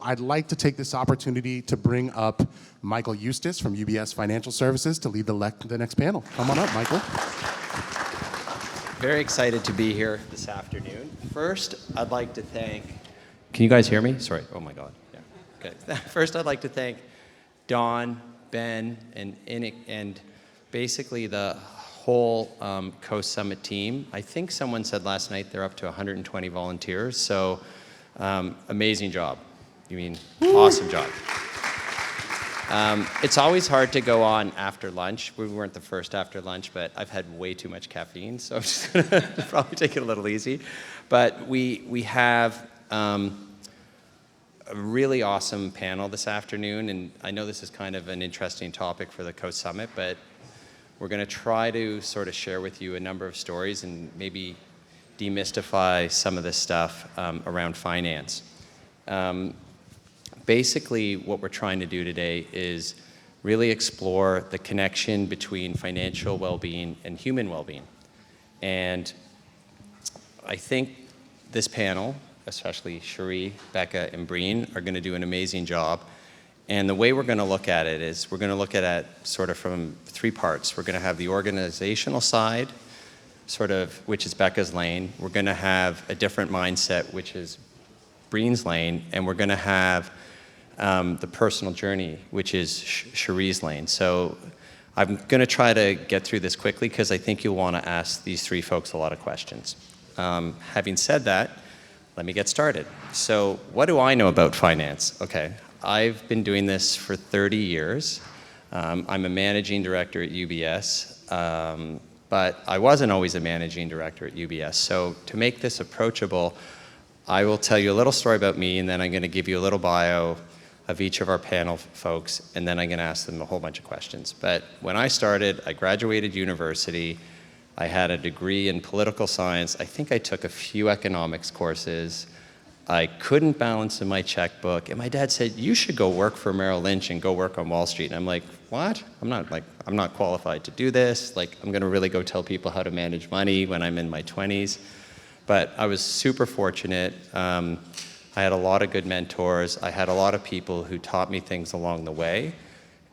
I'd like to take this opportunity to bring up Michael Eustace from UBS Financial Services to lead the next panel. Come on up, Michael. Very excited to be here this afternoon. First, I'd like to thank... Can you guys hear me? Sorry. Oh, my God. Yeah. Okay. First, I'd like to thank Don, Ben, and basically the whole Coast Summit team. I think someone said last night they're up to 120 volunteers, so amazing job. You mean awesome job. It's always hard to go on after lunch. We weren't the first after lunch, but I've had way too much caffeine, so I'm just going to probably take it a little easy. But we have a really awesome panel this afternoon, and I know this is kind of an interesting topic for the Coast Summit, but we're going to try to sort of share with you a number of stories and maybe demystify some of this stuff around finance. Basically, what we're trying to do today is really explore the connection between financial well-being and human well-being. And I think this panel, especially Cherie, Becca, and Breen, are going to do an amazing job. And the way we're going to look at it is we're going to look at it sort of from three parts. We're going to have the organizational side, sort of, which is Becca's lane. We're going to have a different mindset, which is Breen's lane. And we're going to have the personal journey, which is Cherie's lane. So I'm going to try to get through this quickly because I think you'll want to ask these three folks a lot of questions. Having said that, let me get started. So what do I know about finance? Okay, I've been doing this for 30 years. I'm a managing director at UBS, but I wasn't always a managing director at UBS. So to make this approachable, I will tell you a little story about me, and then I'm going to give you a little bio of each of our panel folks, and then I'm going to ask them a whole bunch of questions. But when I started, I graduated university. I had a degree in political science. I think I took a few economics courses. I couldn't balance in my checkbook, and my dad said, "You should go work for Merrill Lynch and go work on Wall Street." And I'm like, "What? I'm not qualified to do this. Like, I'm going to really go tell people how to manage money when I'm in my 20s." But I was super fortunate. I had a lot of good mentors. I had a lot of people who taught me things along the way.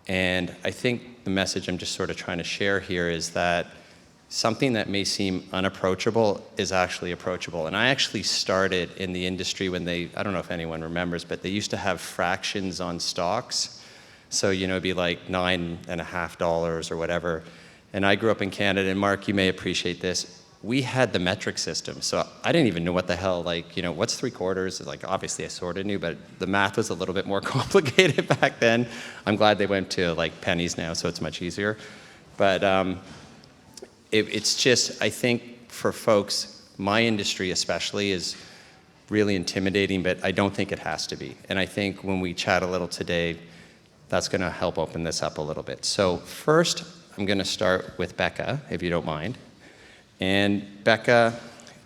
And I think the message I'm just sort of trying to share here is that something that may seem unapproachable is actually approachable. And I actually started in the industry when I don't know if anyone remembers, but they used to have fractions on stocks. So, it'd be like $9.50 or whatever. And I grew up in Canada, and Mark, you may appreciate this. We had the metric system. So I didn't even know what the hell, what's 3/4? Like, obviously I sort of knew, but the math was a little bit more complicated back then. I'm glad they went to pennies now, so it's much easier. But it's just, I think for folks, my industry especially is really intimidating, but I don't think it has to be. And I think when we chat a little today, that's going to help open this up a little bit. So first, I'm going to start with Becca, if you don't mind. And Becca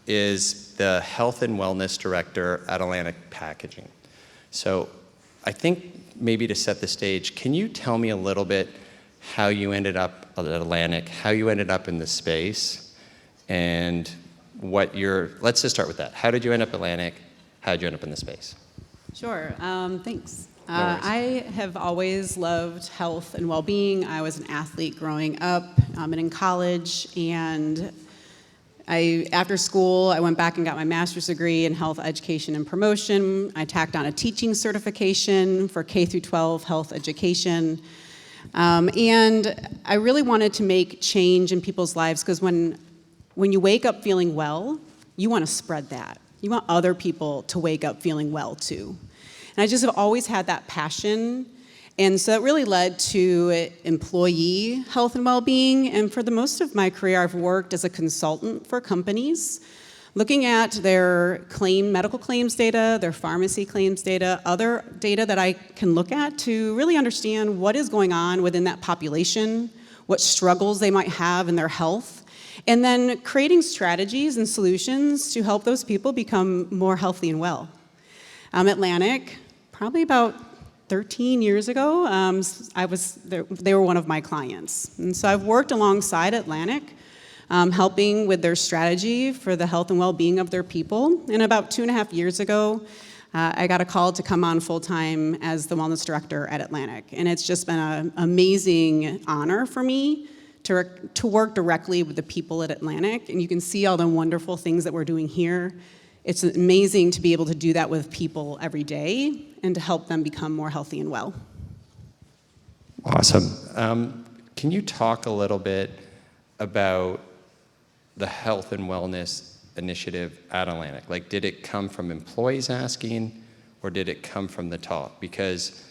is the Health and Wellness Director at Atlantic Packaging. So I think maybe to set the stage, can you tell me a little bit how you ended up at Atlantic, how you ended up in this space, and let's just start with that. How did you end up at Atlantic? How did you end up in this space? Sure, thanks. No worries. I have always loved health and well-being. I was an athlete growing up and in college, and after school, I went back and got my master's degree in health education and promotion. I tacked on a teaching certification for K through 12 health education. And I really wanted to make change in people's lives because when you wake up feeling well, you want to spread that. You want other people to wake up feeling well too. And I just have always had that passion. And so it really led to employee health and well-being. And for the most of my career, I've worked as a consultant for companies, looking at their medical claims data, their pharmacy claims data, other data that I can look at to really understand what is going on within that population, what struggles they might have in their health, and then creating strategies and solutions to help those people become more healthy and well. Atlantic, probably about 13 years ago, they were one of my clients. And so I've worked alongside Atlantic, helping with their strategy for the health and well-being of their people. And about 2.5 years ago, I got a call to come on full-time as the wellness director at Atlantic. And it's just been an amazing honor for me to work directly with the people at Atlantic. And you can see all the wonderful things that we're doing here. It's amazing to be able to do that with people every day and to help them become more healthy and well. Awesome. Can you talk a little bit about the health and wellness initiative at Atlantic? Like, did it come from employees asking, or did it come from the top? Because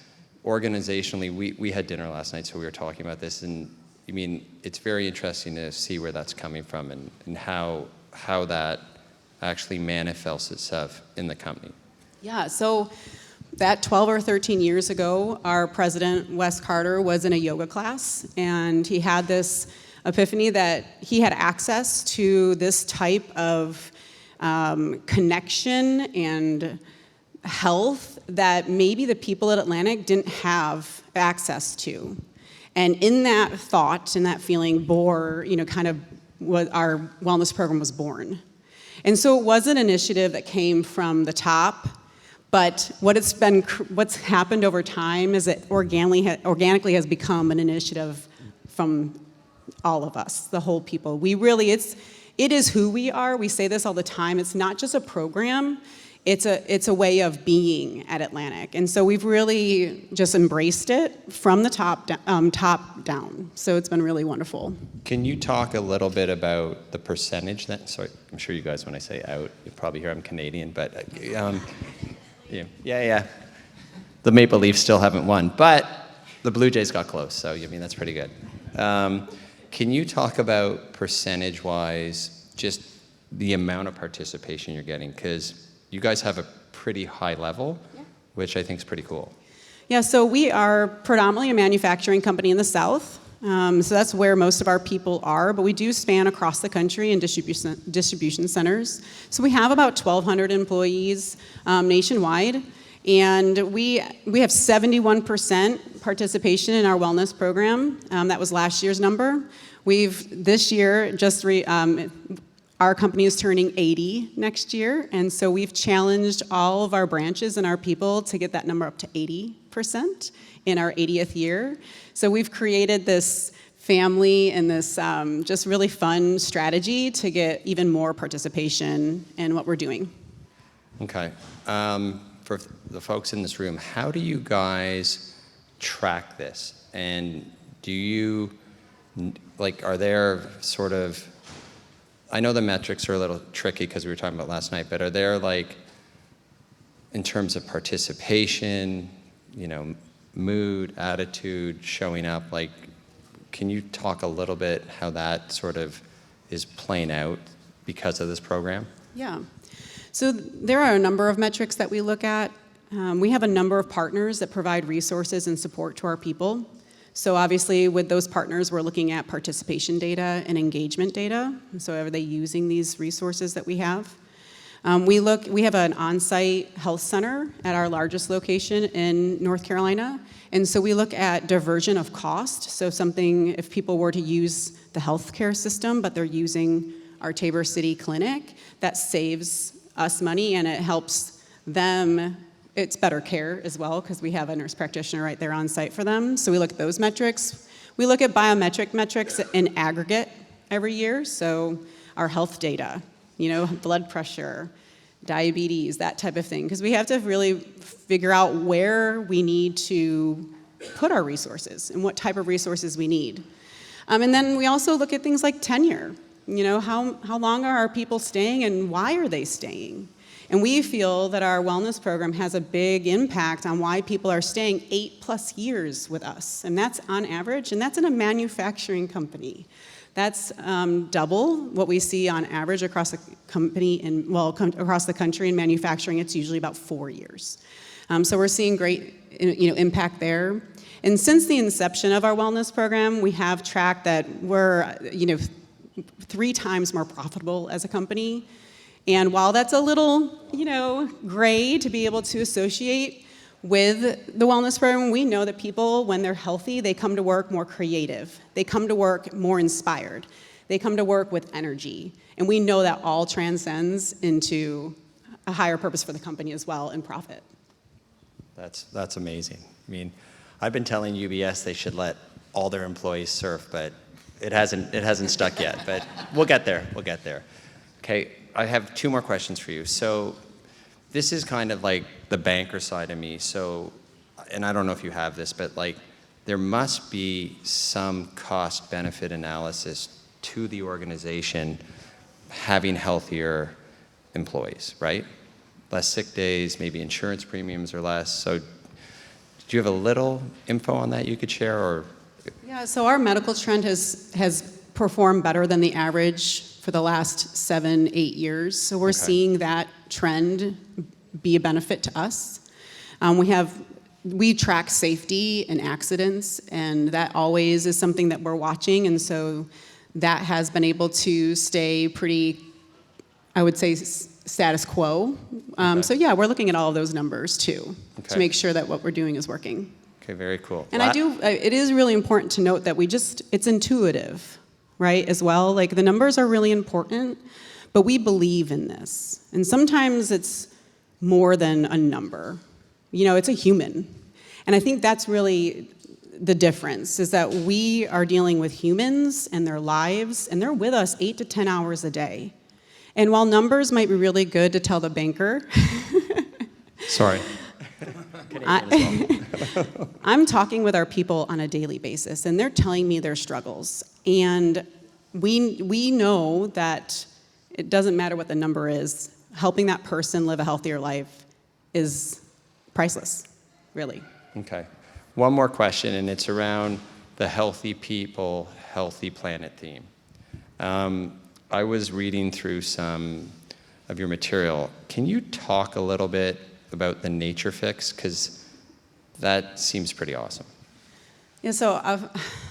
organizationally, we had dinner last night, so we were talking about this, and I mean, it's very interesting to see where that's coming from and how that actually manifests itself in the company. Yeah, so that 12 or 13 years ago, our president, Wes Carter, was in a yoga class, and he had this epiphany that he had access to this type of connection and health that maybe the people at Atlantic didn't have access to. And in that thought and that feeling kind of what our wellness program was born. And so it was an initiative that came from the top, but what's happened over time is it organically has become an initiative from all of us, the whole people. It is who we are. We say this all the time. It's not just a program. It's a way of being at Atlantic. And so we've really just embraced it from the top down. So it's been really wonderful. Can you talk a little bit about the percentage that, sorry, I'm sure you guys, when I say out, you probably hear I'm Canadian, but yeah. The Maple Leafs still haven't won, but the Blue Jays got close, so I mean, that's pretty good. Can you talk about percentage-wise just the amount of participation you're getting? Because you guys have a pretty high level, which I think is pretty cool. Yeah, so we are predominantly a manufacturing company in the South. So that's where most of our people are, but we do span across the country in distribution centers. So we have about 1,200 employees nationwide, and we have 71% participation in our wellness program. That was last year's number. This year, our company is turning 80 next year, and so we've challenged all of our branches and our people to get that number up to 80% in our 80th year. So we've created this family and this just really fun strategy to get even more participation in what we're doing. Okay. For the folks in this room, how do you guys track this? And do you, are there sort of, I know the metrics are a little tricky because we were talking about last night, but are there in terms of participation, mood, attitude, showing up, can you talk a little bit how that sort of is playing out because of this program? Yeah. So there are a number of metrics that we look at. We have a number of partners that provide resources and support to our people. So obviously with those partners, we're looking at participation data and engagement data. So are they using these resources that we have? We have an on-site health center at our largest location in North Carolina. And so we look at diversion of cost. So if people were to use the healthcare system, but they're using our Tabor City Clinic, that saves us money and it helps them. It's better care as well because we have a nurse practitioner right there on site for them. So we look at those metrics. We look at biometric metrics in aggregate every year. So our health data, blood pressure, diabetes, that type of thing. Because we have to really figure out where we need to put our resources and what type of resources we need. And then we also look at things like tenure. How long are our people staying and why are they staying? And we feel that our wellness program has a big impact on why people are staying 8+ years with us. And that's on average, and that's in a manufacturing company. That's double what we see on average across the company across the country in manufacturing. It's usually about 4 years. So we're seeing great impact there. And since the inception of our wellness program, we have tracked that we're 3 times more profitable as a company. And while that's a little, gray to be able to associate with the wellness program, we know that people, when they're healthy, they come to work more creative. They come to work more inspired. They come to work with energy. And we know that all transcends into a higher purpose for the company as well and profit. That's amazing. I mean, I've been telling UBS they should let all their employees surf, but it hasn't stuck yet. But we'll get there. We'll get there. Okay, I have 2 more questions for you. So this is kind of like the banker side of me. So, and I don't know if you have this, but like there must be some cost-benefit analysis to the organization having healthier employees, right? Less sick days, maybe insurance premiums are less. So do you have a little info on that you could share? Or? Yeah, so our medical trend has performed better than the average for the last 7, 8 years. So we're seeing that trend be a benefit to us. We track safety and accidents, and that always is something that we're watching. And so that has been able to stay pretty, I would say, status quo. So yeah, we're looking at all of those numbers too to make sure that what we're doing is working. Okay, very cool. And it is really important to note that it's intuitive, right, as well. Like the numbers are really important, but we believe in this. And sometimes it's more than a number. You know, it's a human. And I think that's really the difference, is that we are dealing with humans and their lives, and they're with us 8 to 10 hours a day. And while numbers might be really good to tell the banker, Sorry. I'm talking with our people on a daily basis, and they're telling me their struggles. And we know that it doesn't matter what the number is, helping that person live a healthier life is priceless, really. Okay. One more question, and it's around the healthy people, healthy planet theme. I was reading through some of your material. Can you talk a little bit about the nature fix? Because that seems pretty awesome. Yeah, so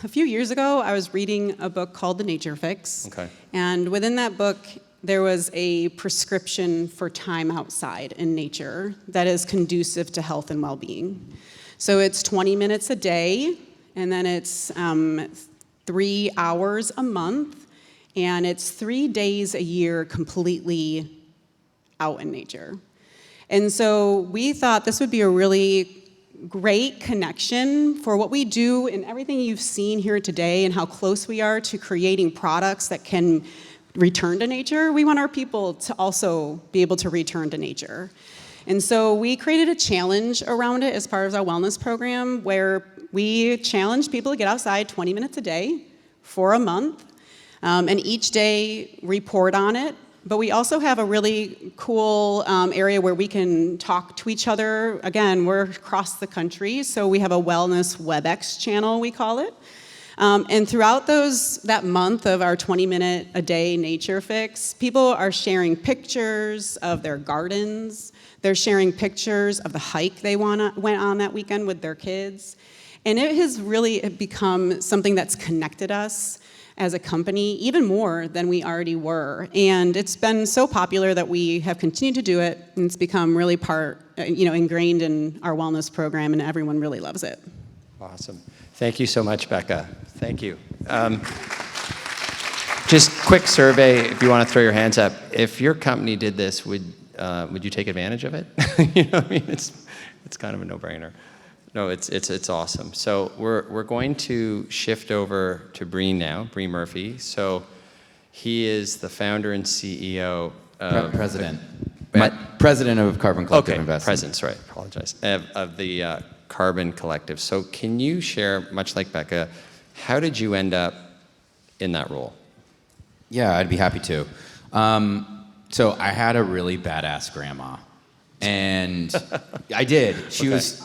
a few years ago, I was reading a book called The Nature Fix. Okay. And within that book, there was a prescription for time outside in nature that is conducive to health and well-being. So it's 20 minutes a day, and then it's 3 hours a month, and it's 3 days a year completely out in nature. And so we thought this would be a really great connection for what we do and everything you've seen here today and how close we are to creating products that can return to nature. We want our people to also be able to return to nature. And so we created a challenge around it as part of our wellness program where we challenge people to get outside 20 minutes a day for a month, and each day report on it. But we also have a really cool area where we can talk to each other. Again, we're across the country, so we have a wellness WebEx channel, we call it. And throughout that month of our 20-minute-a-day nature fix, people are sharing pictures of their gardens. They're sharing pictures of the hike they went on that weekend with their kids. And it has really become something that's connected us as a company even more than we already were. And it's been so popular that we have continued to do it, and it's become really ingrained in our wellness program, and everyone really loves it. Awesome. Thank you so much, Becca. Thank you. Just quick survey, if you want to throw your hands up. If your company did this, would you take advantage of it? You know what I mean? It's kind of a no-brainer. No, it's awesome. So we're going to shift over to Breen now, Breen Murphy. So he is the founder and CEO of President. President of Carbon Collective Investment. President, sorry, apologize. Of the Carbon Collective. So can you share, much like Becca, how did you end up in that role? Yeah, I'd be happy to. So I had a really badass grandma, and I did. She was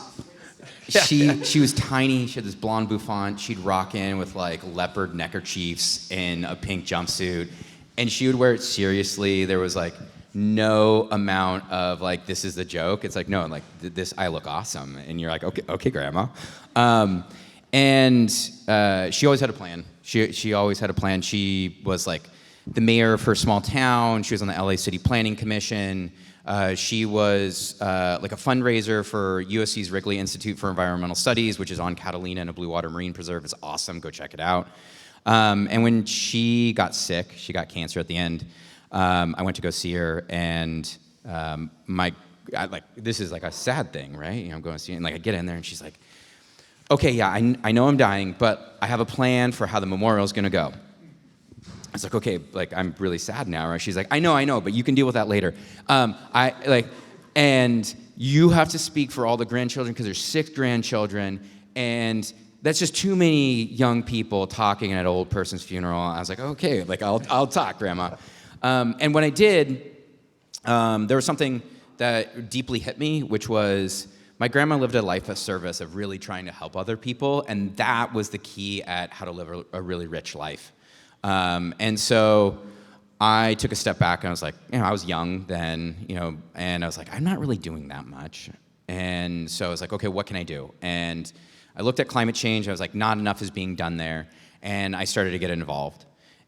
tiny. She had this blonde bouffant. She'd rock in with like leopard neckerchiefs in a pink jumpsuit, and she would wear it seriously. There was like no amount of like, this is the joke. It's like, no, like this, I look awesome, and you're like, okay, grandma. And she always had a plan. She always had a plan. She was like the mayor of her small town. She was on the LA City Planning Commission. She was like a fundraiser for USC's Wrigley Institute for Environmental Studies, which is on Catalina in a blue water marine preserve. It's awesome. Go check it out. And when she got sick, she got cancer at the end, I went to go see her, and this is like a sad thing, right? You know, I'm going to see it, and like I get in there, and she's like, okay, yeah, I know I'm dying, but I have a plan for how the memorial is going to go. I was like, okay, like I'm really sad now, right? She's like, I know, but you can deal with that later. And you have to speak for all the grandchildren because there's 6 grandchildren, and that's just too many young people talking at an old person's funeral. I was like, okay, like I'll talk, Grandma. And when I did, there was something that deeply hit me, which was my grandma lived a life of service, of really trying to help other people, and that was the key at how to live a really rich life. And so I took a step back, and I was like, I was young then, and I was like, I'm not really doing that much. And so I was like, okay, what can I do? And I looked at climate change. I was like, not enough is being done there, and I started to get involved.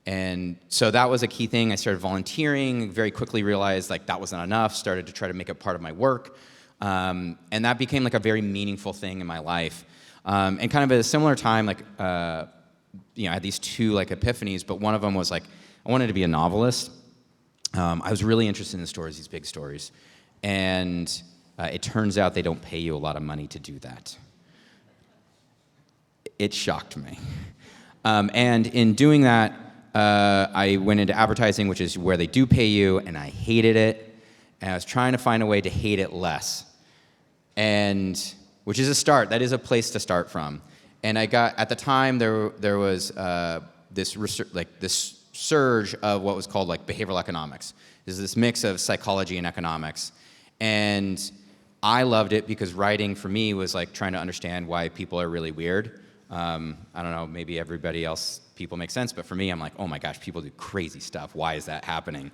And so that was a key thing. I started volunteering, very quickly realized like that wasn't enough, started to try to make it part of my work. And that became like a very meaningful thing in my life. And kind of at a similar time, like, I had these 2 like epiphanies, but one of them was like, I wanted to be a novelist. I was really interested in stories, these big stories. And it turns out they don't pay you a lot of money to do that. It shocked me. And in doing that, I went into advertising, which is where they do pay you, and I hated it. And I was trying to find a way to hate it less. And which is a start. That is a place to start from. And I got, at the time, there was this surge of what was called like behavioral economics. There's this mix of psychology and economics. And I loved it because writing for me was like trying to understand why people are really weird. I don't know, maybe everybody else, people make sense, but for me, I'm like, oh my gosh, people do crazy stuff. Why is that happening?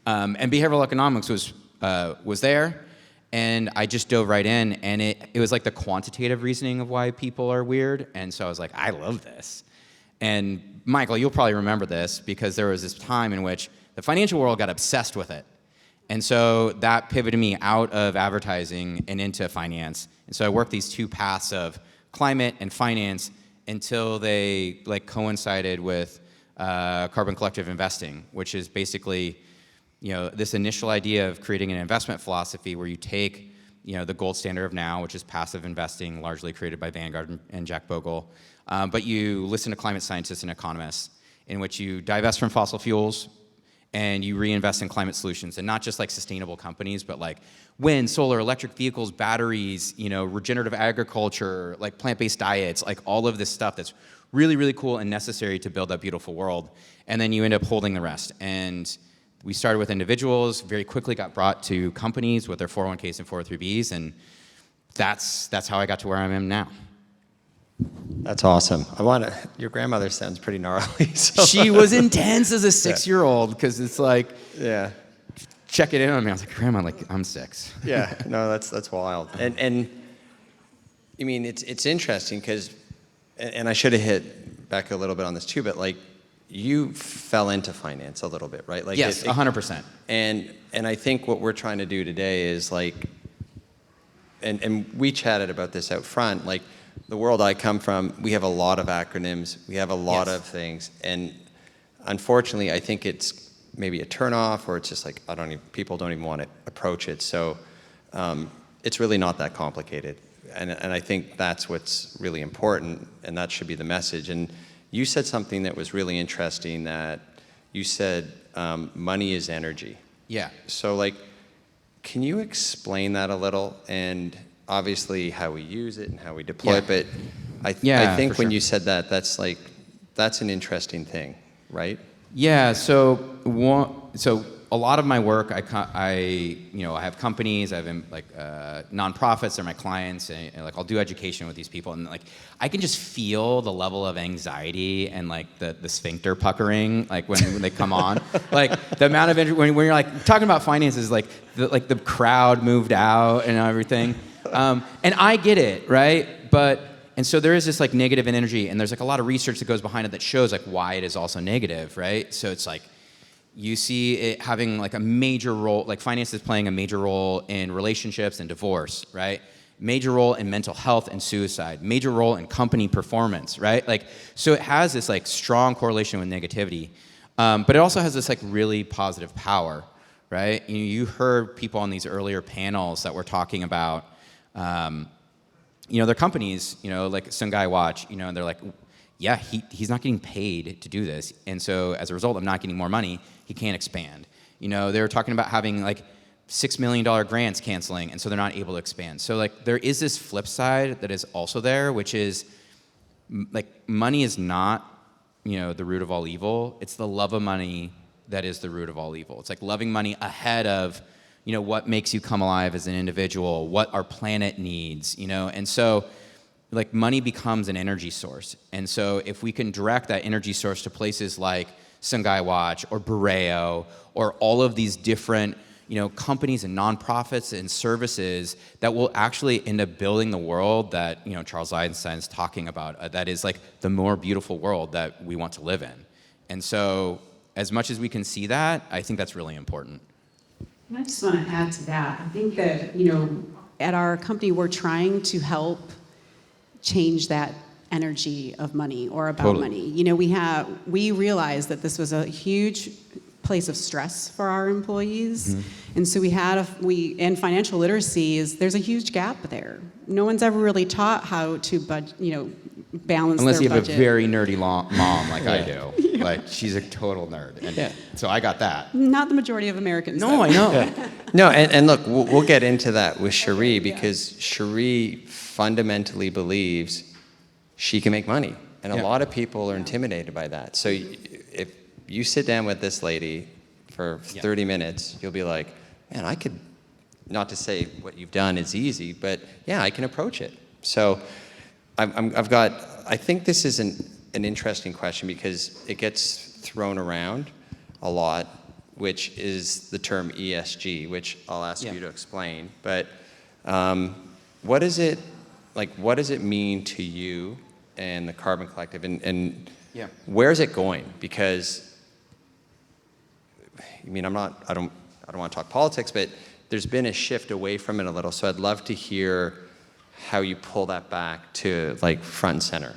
And behavioral economics was there, and I just dove right in, and it was like the quantitative reasoning of why people are weird, and so I was like, I love this. And Michael, you'll probably remember this, because there was this time in which the financial world got obsessed with it. And so that pivoted me out of advertising and into finance. And so I worked these 2 paths of climate and finance until they like coincided with carbon collective investing, which is basically, this initial idea of creating an investment philosophy where you take, the gold standard of now, which is passive investing, largely created by Vanguard and Jack Bogle, but you listen to climate scientists and economists, in which you divest from fossil fuels and you reinvest in climate solutions, and not just like sustainable companies, but like wind, solar, electric vehicles, batteries, regenerative agriculture, like plant-based diets, like all of this stuff that's really, really cool and necessary to build that beautiful world. And then you end up holding the rest. And we started with individuals, very quickly got brought to companies with their 401ks and 403bs, and that's how I got to where I am now. That's awesome. Your grandmother sounds pretty gnarly. So. She was intense as a 6-year-old, because it's like, yeah, check it in on me. I was like, Grandma, like I'm 6. Yeah, no, that's wild. And I mean, it's interesting because, and I should have hit back a little bit on this too, but like you fell into finance a little bit, right? Like yes, 100%. And I think what we're trying to do today is like, and we chatted about this out front, like the world I come from, we have a lot of acronyms, we have a lot of things, and unfortunately, I think it's maybe a turnoff, or it's just like people don't even want to approach it. So it's really not that complicated, and I think that's what's really important, and that should be the message. And you said something that was really interesting. That you said money is energy. Yeah. So like, can you explain that a little? And obviously how we use it and how we deploy it, but I think when you said that, that's an interesting thing, right? Yeah. So a lot of my work, I have companies, I have nonprofits, they're my clients, and like I'll do education with these people, and like I can just feel the level of anxiety and like the sphincter puckering, like when they come on, like the amount of energy when you're like talking about finances, like the crowd moved out and everything, and I get it, right? And so there is this like negative energy, and there's like a lot of research that goes behind it that shows like why it is also negative, right? So it's like, you see it having like a major role, like finance is playing a major role in relationships and divorce, right? Major role in mental health and suicide, major role in company performance, right? Like, so it has this like strong correlation with negativity, but it also has this like really positive power, right? You heard people on these earlier panels that were talking about, their companies, like Sungai Watch, and they're like, yeah, he's not getting paid to do this. And so as a result of not getting more money, he can't expand. They were talking about having like $6 million grants canceling, and so they're not able to expand. So like there is this flip side that is also there, which is like money is not, the root of all evil. It's the love of money that is the root of all evil. It's like loving money ahead of, what makes you come alive as an individual, what our planet needs, and so like money becomes an energy source. And so if we can direct that energy source to places like Sungai Watch or Borreo or all of these different, companies and nonprofits and services that will actually end up building the world that, Charles Eisenstein's talking about, that is like the more beautiful world that we want to live in. And so as much as we can see that, I think that's really important. And I just want to add to that. I think that, at our company, we're trying to help change that energy of money or about Totally. money. We realized that this was a huge place of stress for our employees. Mm-hmm. And so and financial literacy there's a huge gap there. No one's ever really taught how to balance Unless their you have budget. a very nerdy mom like I do. Yeah. Like she's a total nerd. And so I got that. Not the majority of Americans. No, though. I know. Yeah. No, and look, we'll get into that with Cherie because Cherie fundamentally believes she can make money. And a lot of people are intimidated by that. So if you sit down with this lady for 30 minutes, you'll be like, man, I could, not to say what you've done is easy, but yeah, I can approach it. So I think this is an interesting question because it gets thrown around a lot, which is the term ESG, which I'll ask you to explain. But what does it mean to you and the Carbon Collective, and where is it going? Because I don't want to talk politics, but there's been a shift away from it a little. So I'd love to hear how you pull that back to like front and center.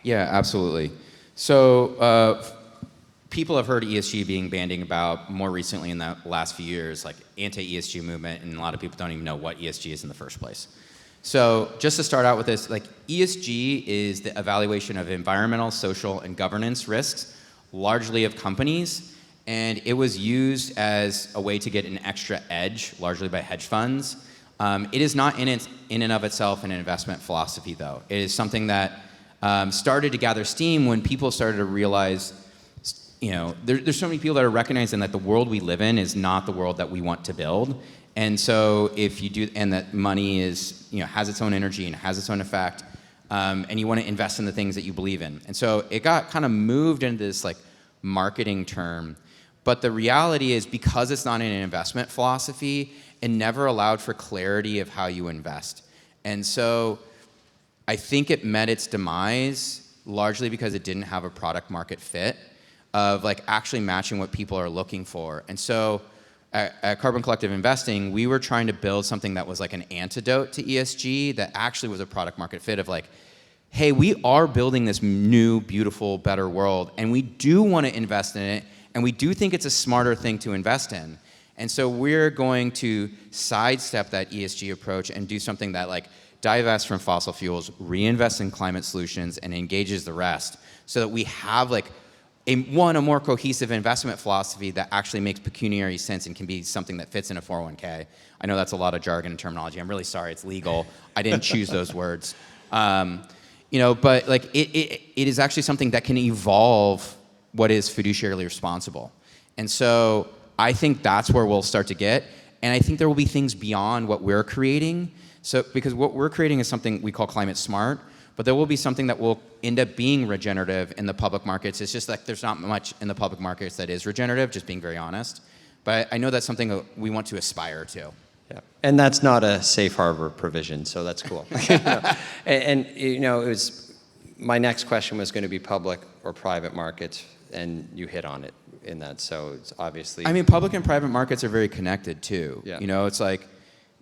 Yeah, absolutely. So people have heard ESG being bandied about more recently in the last few years, like anti-ESG movement, and a lot of people don't even know what ESG is in the first place. So just to start out with this, like ESG is the evaluation of environmental, social, and governance risks, largely of companies, and it was used as a way to get an extra edge, largely by hedge funds. It is not in and of itself an investment philosophy, though. It is something that started to gather steam when people started to realize, there's so many people that are recognizing that the world we live in is not the world that we want to build. And so if you do, and that money is, has its own energy and has its own effect, and you want to invest in the things that you believe in. And so it got kind of moved into this like marketing term. But the reality is, because it's not in an investment philosophy, it never allowed for clarity of how you invest. And so I think it met its demise largely because it didn't have a product market fit of like actually matching what people are looking for. And so at Carbon Collective Investing, we were trying to build something that was like an antidote to ESG that actually was a product market fit of like, hey, we are building this new, beautiful, better world, and we do want to invest in it, and we do think it's a smarter thing to invest in. And so we're going to sidestep that ESG approach and do something that like divests from fossil fuels, reinvests in climate solutions, and engages the rest so that we have like a more cohesive investment philosophy that actually makes pecuniary sense and can be something that fits in a 401k. I know that's a lot of jargon and terminology. I'm really sorry, it's legal. I didn't choose those words. But like it is actually something that can evolve what is fiduciarily responsible. And so I think that's where we'll start to get. And I think there will be things beyond what we're creating. So because what we're creating is something we call climate smart, but there will be something that will end up being regenerative in the public markets. It's just like there's not much in the public markets that is regenerative, just being very honest. But I know that's something we want to aspire to. Yeah, and that's not a safe harbor provision, so that's cool. And it was my next question was going to be public or private markets, and you hit on it in that. So it's obviously. I mean, public and private markets are very connected too. Yeah. It's like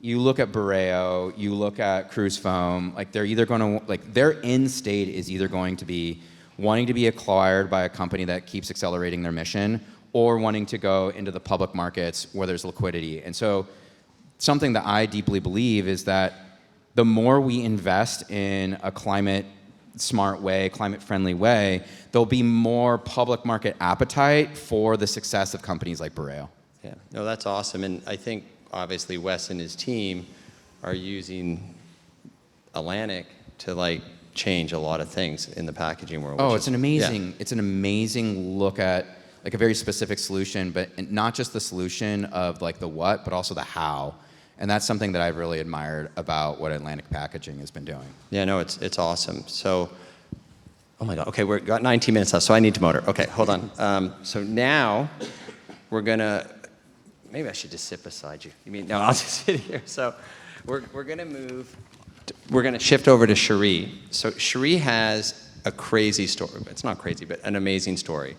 you look at Borreo, you look at Cruise Foam. Like they're either going to their end state is either going to be wanting to be acquired by a company that keeps accelerating their mission, or wanting to go into the public markets where there's liquidity. And so something that I deeply believe is that the more we invest in a climate smart way, climate friendly way, there'll be more public market appetite for the success of companies like Boreo. Yeah, no, that's awesome. And I think obviously Wes and his team are using Atlantic to like change a lot of things in the packaging world. Oh, it's an amazing look at like a very specific solution, but not just the solution of like the what, but also the how. And that's something that I've really admired about what Atlantic Packaging has been doing. Yeah, no, it's awesome. So, oh my God, okay, we've got 19 minutes left, so I need to motor. Okay, hold on. So now we're gonna, maybe I should just sit beside you. You mean, no, I'll just sit here. So we're gonna move, we're gonna shift over to Cherie. So Cherie has a crazy story. It's not crazy, but an amazing story.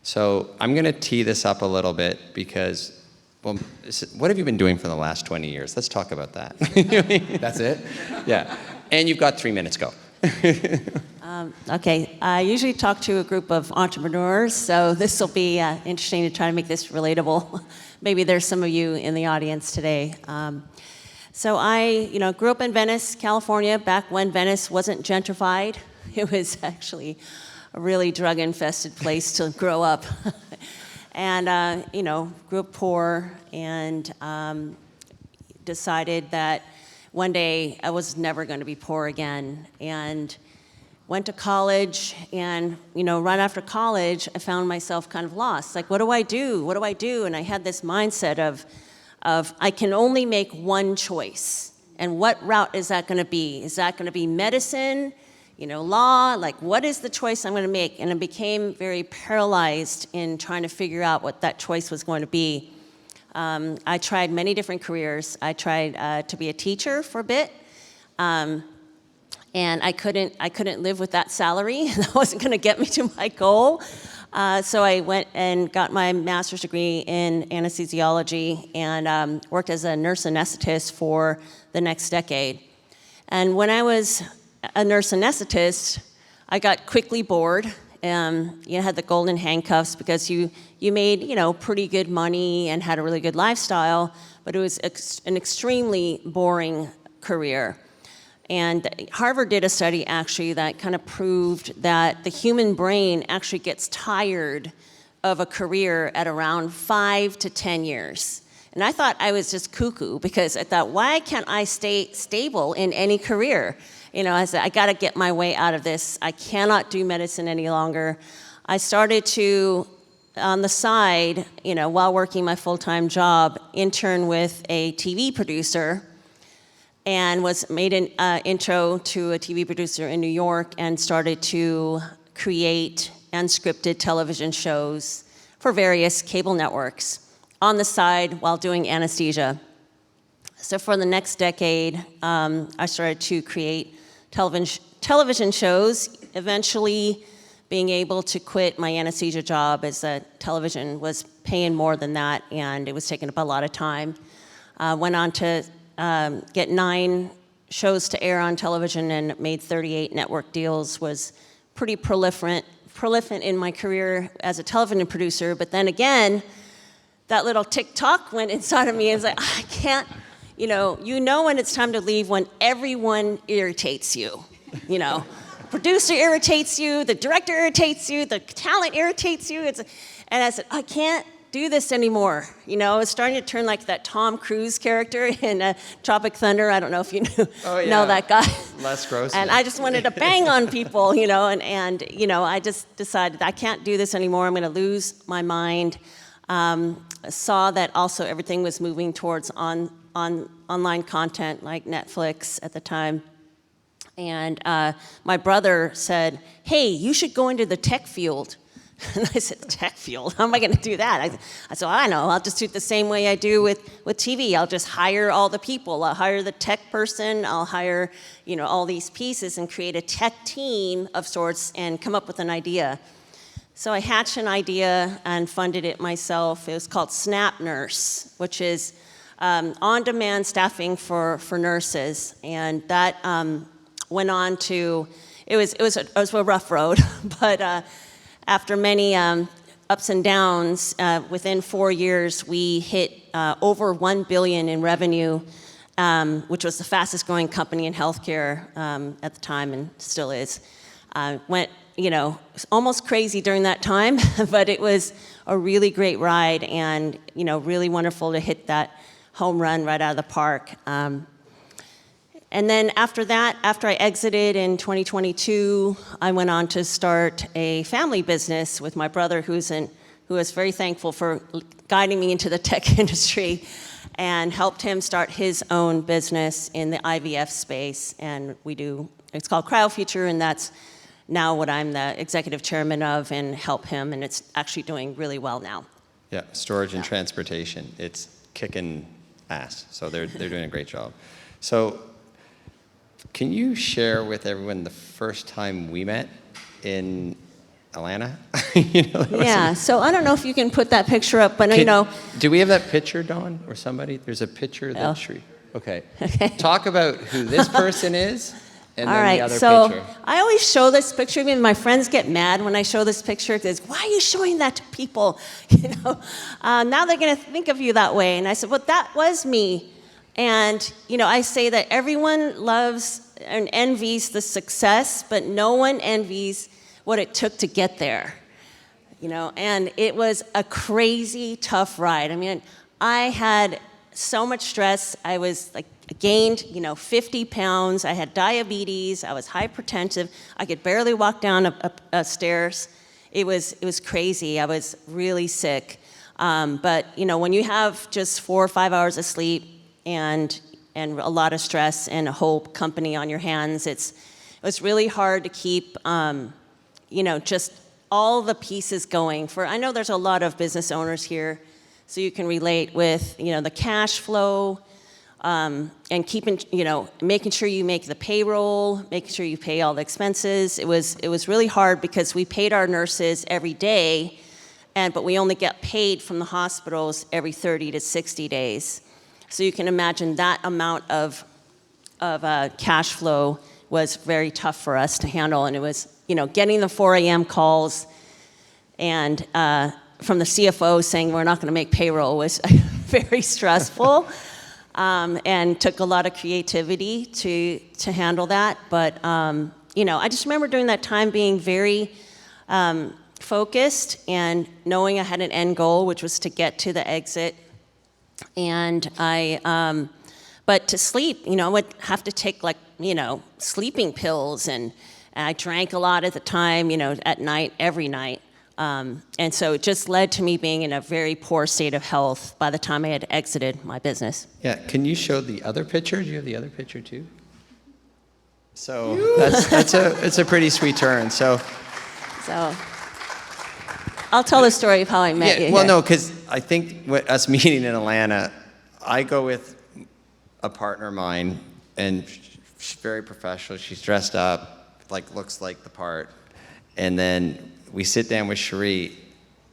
So I'm gonna tee this up a little bit because, well, what have you been doing for the last 20 years? Let's talk about that. That's it? Yeah. And you've got 3 minutes, go. Okay, I usually talk to a group of entrepreneurs, so this will be interesting to try to make this relatable. Maybe there's some of you in the audience today. So I, grew up in Venice, California, back when Venice wasn't gentrified. It was actually a really drug-infested place to grow up. And, grew up poor and decided that one day I was never going to be poor again. And went to college and, right after college, I found myself kind of lost. Like, what do I do? What do I do? And I had this mindset of I can only make one choice. And what route is that going to be? Is that going to be medicine? Law, like what is the choice I'm going to make? And I became very paralyzed in trying to figure out what that choice was going to be. I tried many different careers. I tried to be a teacher for a bit, and I couldn't live with that salary. That wasn't going to get me to my goal. So I went and got my master's degree in anesthesiology and worked as a nurse anesthetist for the next decade. And when I was a nurse anesthetist, I got quickly bored. You had the golden handcuffs because you made pretty good money and had a really good lifestyle, but it was an extremely boring career. And Harvard did a study actually that kind of proved that the human brain actually gets tired of a career at around 5 to 10 years. And I thought I was just cuckoo because I thought, why can't I stay stable in any career? I said, I got to get my way out of this. I cannot do medicine any longer. I started to, on the side, while working my full-time job, intern with a TV producer and made an intro to a TV producer in New York and started to create unscripted television shows for various cable networks on the side while doing anesthesia. So for the next decade, I started to create television shows, eventually being able to quit my anesthesia job as television was paying more than that and it was taking up a lot of time. Went on to get 9 shows to air on television and made 38 network deals, was pretty prolific in my career as a television producer, but then again, that little tick-tock went inside of me and was like, I can't, when it's time to leave when everyone irritates you, Producer irritates you, the director irritates you, the talent irritates you. And I said, I can't do this anymore. It was starting to turn like that Tom Cruise character in Tropic Thunder. I don't know if you know that guy. Les Grossman. And I just wanted to bang on people, and I just decided I can't do this anymore. I'm going to lose my mind. Saw that also everything was moving towards online content like Netflix at the time. And my brother said, hey, you should go into the tech field. And I said, tech field? How am I going to do that? I said, well, I know. I'll just do it the same way I do with TV. I'll just hire all the people. I'll hire the tech person. I'll hire, all these pieces and create a tech team of sorts and come up with an idea. So I hatched an idea and funded it myself. It was called Snap Nurse, which is on-demand staffing for nurses. And that went on to, it was a rough road, but after many ups and downs, within 4 years, we hit over $1 billion in revenue, which was the fastest growing company in healthcare at the time and still is. Went, almost crazy during that time, but it was a really great ride and, really wonderful to hit that home run right out of the park. And then after that, after I exited in 2022, I went on to start a family business with my brother, who is very thankful for guiding me into the tech industry, and helped him start his own business in the IVF space. And it's called Cryofuture, and that's now what I'm the executive chairman of and help him, and it's actually doing really well now. Yeah, storage and transportation. It's kicking ass. So they're doing a great job. So can you share with everyone the first time we met in Atlanta? Yeah, so I don't know if you can put that picture up, but Do we have that picture, Dawn, or somebody? There's a picture that Sheree. Okay. Talk about who this person is and all then right, the other so picture. I always show this picture. I mean, my friends get mad when I show this picture because, why are you showing that to people? Now they're going to think of you that way. And I said, well, that was me. And, I say that everyone loves and envies the success, but no one envies what it took to get there. And it was a crazy, tough ride. I mean, I had so much stress. I was gained, 50 pounds. I had diabetes. I was hypertensive. I could barely walk down a stairs. It was crazy. I was really sick. But, when you have just 4 or 5 hours of sleep and a lot of stress and a whole company on your hands, it was really hard to keep, just all the pieces going. I know there's a lot of business owners here, so you can relate with, the cash flow, and keeping, making sure you make the payroll, making sure you pay all the expenses. It was really hard because we paid our nurses every day, but we only get paid from the hospitals every 30 to 60 days. So you can imagine that amount of cash flow was very tough for us to handle, and it was, getting the 4 a.m. calls and from the CFO saying we're not going to make payroll was very stressful. And took a lot of creativity to handle that. But, I just remember during that time being very focused and knowing I had an end goal, which was to get to the exit. And but to sleep, I would have to take sleeping pills, and I drank a lot at the time, at night, every night. And so it just led to me being in a very poor state of health by the time I had exited my business. Yeah, can you show the other picture? Do you have the other picture too? So it's a pretty sweet turn. So I'll tell the story of how I met you. Well, here. no, because I think us meeting in Atlanta, I go with a partner of mine, and she's very professional. She's dressed up, looks like the part, and then we sit down with Sheree,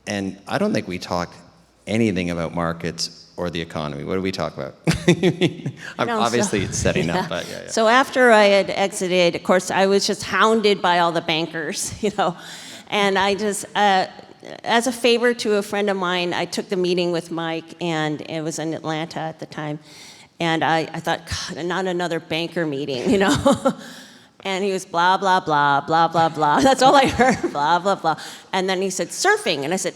and I don't think we talked anything about markets or the economy. What do we talk about? Obviously, it's setting up, but yeah. So after I had exited, of course, I was just hounded by all the bankers, and I just, as a favor to a friend of mine, I took the meeting with Mike, and it was in Atlanta at the time, and I thought, God, not another banker meeting, And he was blah, blah, blah, blah, blah, blah. That's all I heard, blah, blah, blah. And then he said, surfing. And I said,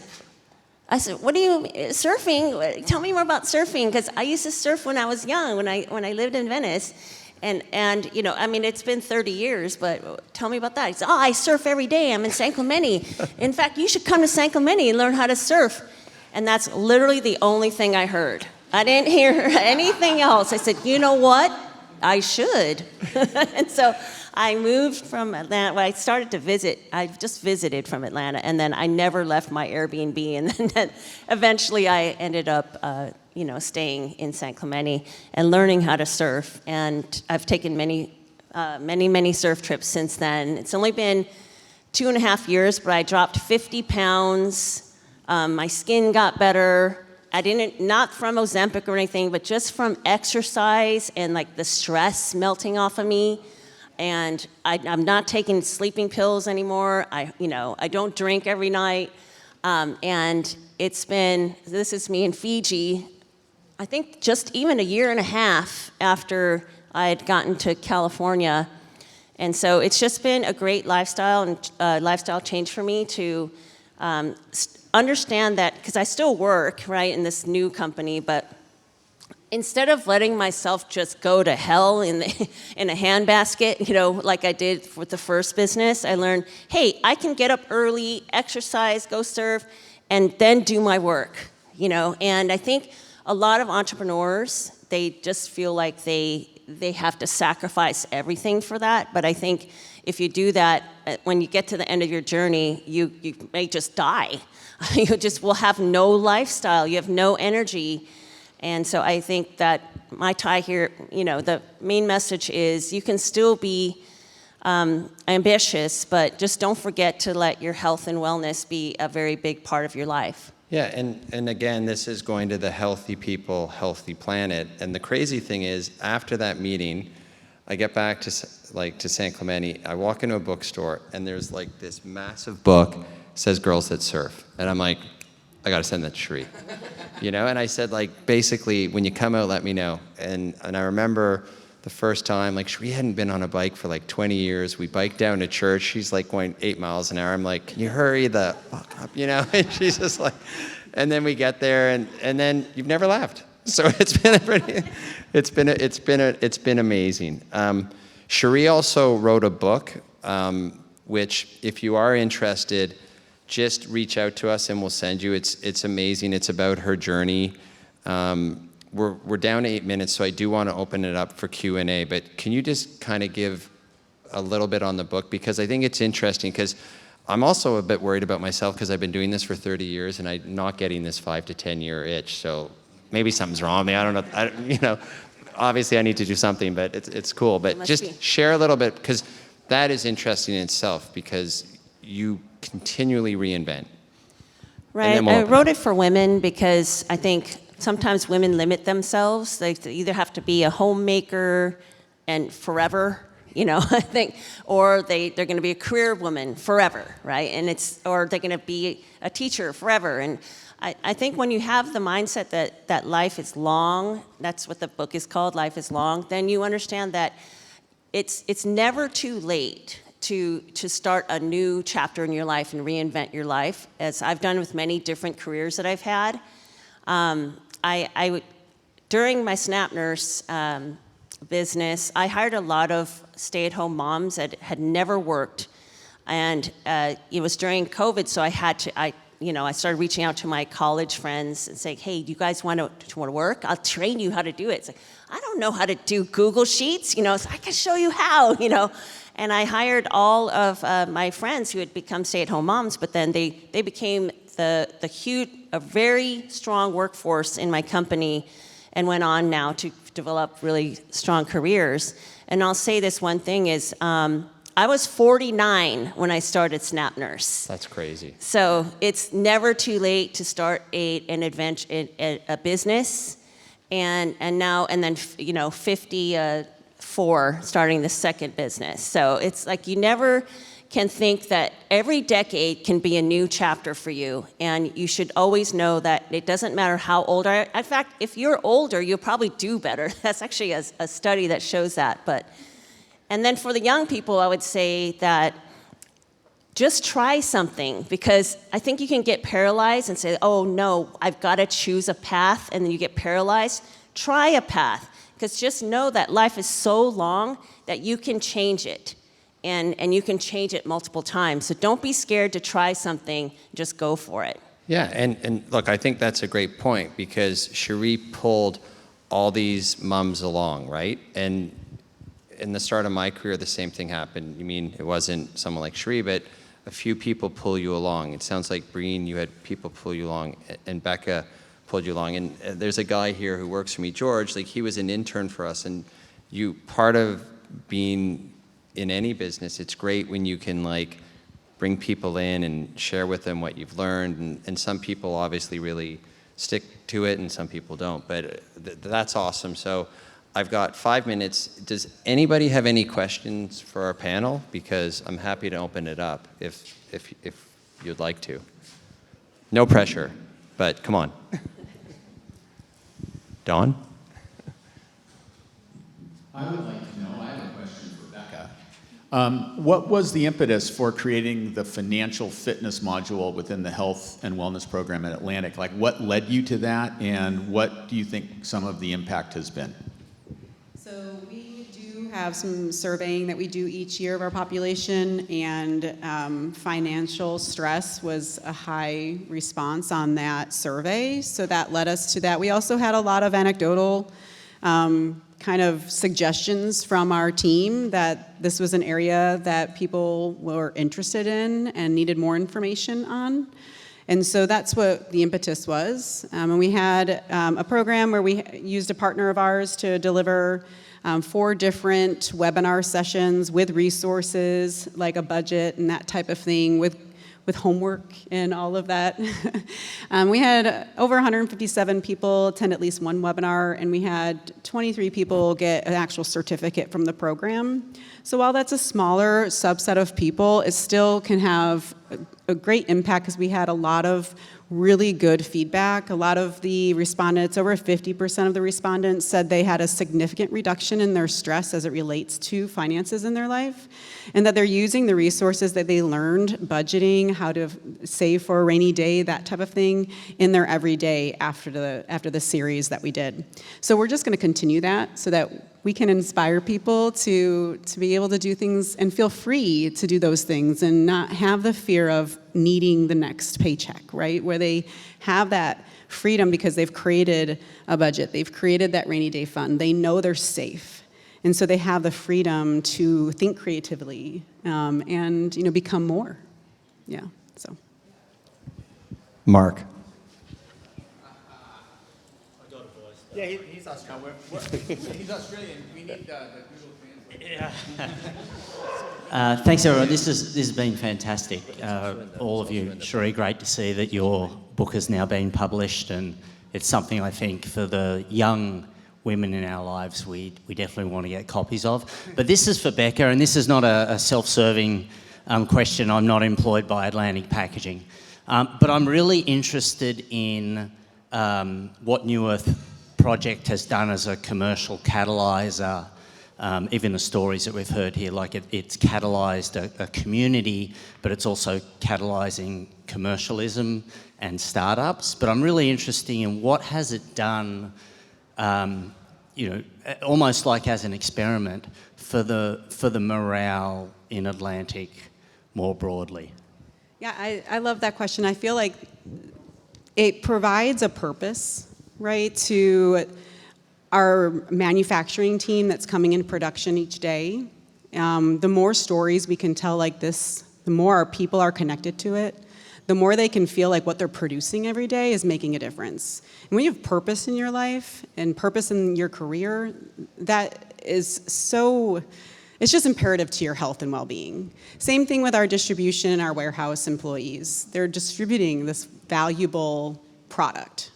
what do you mean, surfing? Tell me more about surfing, because I used to surf when I was young, when I lived in Venice. And it's been 30 years, but tell me about that. He said, I surf every day. I'm in San Clemente. In fact, you should come to San Clemente and learn how to surf. And that's literally the only thing I heard. I didn't hear anything else. I said, you know what? I should. And so I moved from Atlanta. Well, I started to visit. I just visited from Atlanta, and then I never left my Airbnb. And then eventually I ended up, staying in San Clemente and learning how to surf. And I've taken many surf trips since then. It's only been 2.5 years, but I dropped 50 pounds. My skin got better. Not from Ozempic or anything, but just from exercise and the stress melting off of me. And I'm not taking sleeping pills anymore. I don't drink every night. And this is me in Fiji, I think just even a year and a half after I had gotten to California. And so it's just been a great lifestyle and lifestyle change for me to understand that, because I still work, right, in this new company, but instead of letting myself just go to hell in a handbasket, like I did with the first business, I learned, hey, I can get up early, exercise, go serve, and then do my work, And I think a lot of entrepreneurs, they just feel like they have to sacrifice everything for that. But I think if you do that, when you get to the end of your journey, you may just die. You just will have no lifestyle. You have no energy. And so I think that my tie here, the main message is you can still be ambitious, but just don't forget to let your health and wellness be a very big part of your life. Yeah, and again, this is going to the healthy people, healthy planet. And the crazy thing is, after that meeting, I get back to San Clemente, I walk into a bookstore, and there's this massive book, says Girls That Surf. And I'm like, I gotta send that to Sheree. And I said, basically, when you come out, let me know. And I remember the first time, Sheree hadn't been on a bike for 20 years. We biked down to church. She's going 8 miles an hour. I'm like, can you hurry the fuck up, And she's just and then we get there, and then you've never left. So it's been amazing. Sheree also wrote a book, which if you are interested, just reach out to us and we'll send you. It's amazing. It's about her journey. We're down to 8 minutes, so I do want to open it up for Q&A, but can you just kind of give a little bit on the book? Because I think it's interesting, because I'm also a bit worried about myself, because I've been doing this for 30 years and I'm not getting this 5 to 10 year itch, so maybe something's wrong with me. I don't know. Obviously I need to do something, but it's cool. But just share a little bit, because that is interesting in itself, because you continually reinvent. Right, I wrote it for women because I think sometimes women limit themselves. They either have to be a homemaker and forever, I think, or they're going to be a career woman forever, right? Or they're going to be a teacher forever. And I think when you have the mindset that life is long, that's what the book is called, Life is Long, then you understand that it's never too late to start a new chapter in your life and reinvent your life, as I've done with many different careers that I've had. During my SNAP nurse business, I hired a lot of stay-at-home moms that had never worked, and it was during COVID, so I started reaching out to my college friends and saying, hey, do you guys want to work? I'll train you how to do it. It's I don't know how to do Google Sheets, so I can show you how, And I hired all of my friends who had become stay-at-home moms, but then they became a very strong workforce in my company, and went on now to develop really strong careers. And I'll say this one thing is, I was 49 when I started SNAP Nurse. That's crazy. So it's never too late to start a business, and then 54 starting the second business. So it's you never can think that every decade can be a new chapter for you, and you should always know that it doesn't matter how old you are. In fact, if you're older, you'll probably do better. That's actually a study that shows that. And then for the young people, I would say that just try something, because I think you can get paralyzed and say, oh no, I've got to choose a path, and then you get paralyzed. Try a path, because just know that life is so long that you can change it. And you can change it multiple times. So don't be scared to try something, just go for it. Yeah, and look, I think that's a great point, because Sheree pulled all these mums along, right? And in the start of my career, the same thing happened. You mean, it wasn't someone like Sheree, but a few people pull you along. It sounds like, Breen, you had people pull you along, and Becca pulled you along. And there's a guy here who works for me, George, he was an intern for us, and part of being in any business, it's great when you can bring people in and share with them what you've learned, and some people obviously really stick to it and some people don't, but that's awesome. So I've got 5 minutes. Does anybody have any questions for our panel? Because I'm happy to open it up if you'd like to. No pressure, but come on. Don? I would like to know, I have a question for Becca. What was the impetus for creating the financial fitness module within the health and wellness program at Atlantic? Like, what led you to that, and what do you think some of the impact has been? So we do have some surveying that we do each year of our population, and financial stress was a high response on that survey. So that led us to that. We also had a lot of anecdotal kind of suggestions from our team that this was an area that people were interested in and needed more information on. And so that's what the impetus was. And we had a program where we used a partner of ours to deliver 4 different webinar sessions with resources, like a budget and that type of thing, with homework and all of that. We had over 157 people attend at least one webinar, and we had 23 people get an actual certificate from the program. So while that's a smaller subset of people, it still can have a great impact, because we had a lot of really good feedback. A lot of the respondents, over 50% of the respondents, said they had a significant reduction in their stress as it relates to finances in their life, and that they're using the resources that they learned, budgeting, how to save for a rainy day, that type of thing, in their everyday after the series that we did. So we're just going to continue that so that we can inspire people to be able to do things and feel free to do those things and not have the fear of needing the next paycheck, right? Where they have that freedom because they've created a budget, they've created that rainy day fund, they know they're safe. And so they have the freedom to think creatively and become more. Yeah, so. Mark. Yeah, he's Australian. He's Australian. We need the Google Translate. Thanks, everyone. This has been fantastic. All of you. Sheree, great to see that your book has now been published, and it's something I think for the young women in our lives we definitely want to get copies of. But this is for Becca, and this is not a self-serving question. I'm not employed by Atlantic Packaging. But I'm really interested in what New Earth Project has done as a commercial catalyser. Even the stories that we've heard here, like it's catalysed a community, but it's also catalysing commercialism and startups. But I'm really interested in what has it done, almost like as an experiment for the morale in Atlantic more broadly. Yeah, I love that question. I feel like it provides a purpose, right, to our manufacturing team that's coming into production each day. The more stories we can tell like this, the more our people are connected to it, the more they can feel like what they're producing every day is making a difference. And when you have purpose in your life and purpose in your career, that is so, it's just imperative to your health and well-being. Same thing with our distribution and our warehouse employees. They're distributing this valuable product.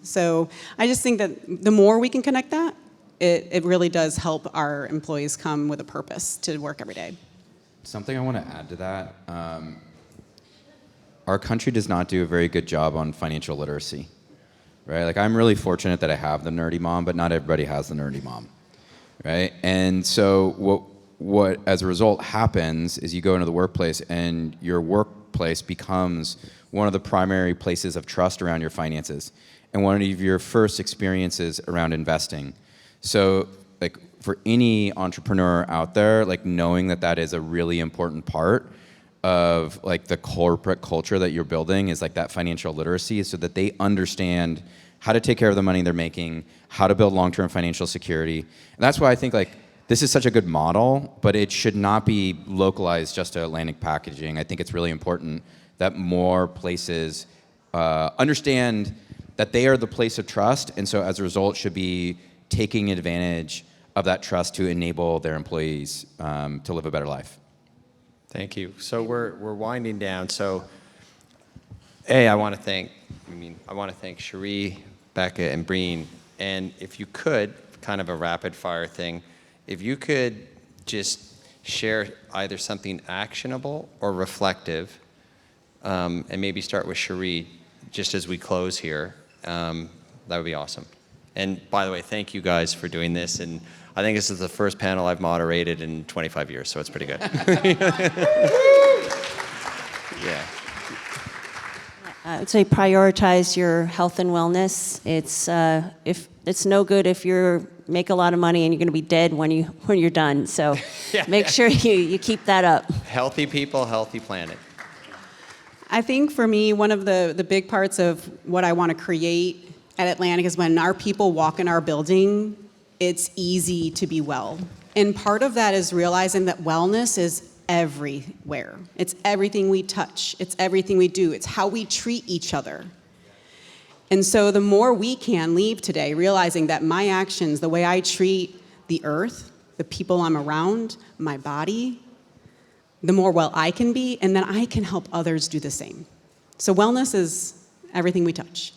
So I just think that the more we can connect that, it really does help our employees come with a purpose to work every day. Something I want to add to that, our country does not do a very good job on financial literacy, right? Like, I'm really fortunate that I have the nerdy mom, but not everybody has the nerdy mom, right? And so what as a result happens is you go into the workplace, and your workplace becomes one of the primary places of trust around your finances and one of your first experiences around investing. So, like, for any entrepreneur out there, like, knowing that is a really important part of like the corporate culture that you're building is like that financial literacy, so that they understand how to take care of the money they're making, how to build long-term financial security. And that's why I think like this is such a good model, but it should not be localized just to Atlantic Packaging. I think it's really important that more places understand that they are the place of trust, and so as a result should be taking advantage of that trust to enable their employees to live a better life. Thank you. So we're winding down. So, I want to thank Sheree, Becca, and Breen. And if you could, kind of a rapid fire thing, if you could just share either something actionable or reflective and maybe start with Cherie, just as we close here. That would be awesome. And by the way, thank you guys for doing this. And I think this is the first panel I've moderated in 25 years, so it's pretty good. Yeah. I would say prioritize your health and wellness. It's no good if you make a lot of money and you're going to be dead when you're done. So make sure you keep that up. Healthy people, healthy planet. I think for me, one of the big parts of what I want to create at Atlantic is when our people walk in our building, it's easy to be well. And part of that is realizing that wellness is everywhere. It's everything we touch. It's everything we do. It's how we treat each other. And so the more we can leave today realizing that my actions, the way I treat the earth, the people I'm around, my body, the more well I can be, and then I can help others do the same. So wellness is everything we touch.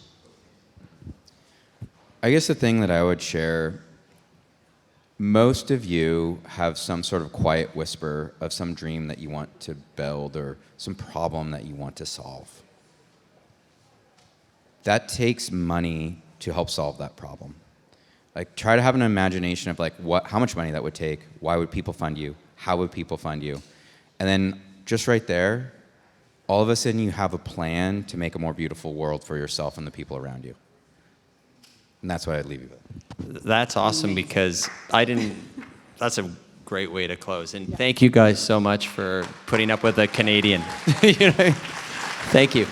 I guess the thing that I would share, most of you have some sort of quiet whisper of some dream that you want to build or some problem that you want to solve. That takes money to help solve that problem. Like, try to have an imagination of like how much money that would take, why would people fund you, how would people fund you? And then just right there, all of a sudden you have a plan to make a more beautiful world for yourself and the people around you. And that's what I'd leave you with. That's awesome because that's a great way to close. And thank you guys so much for putting up with a Canadian. Thank you.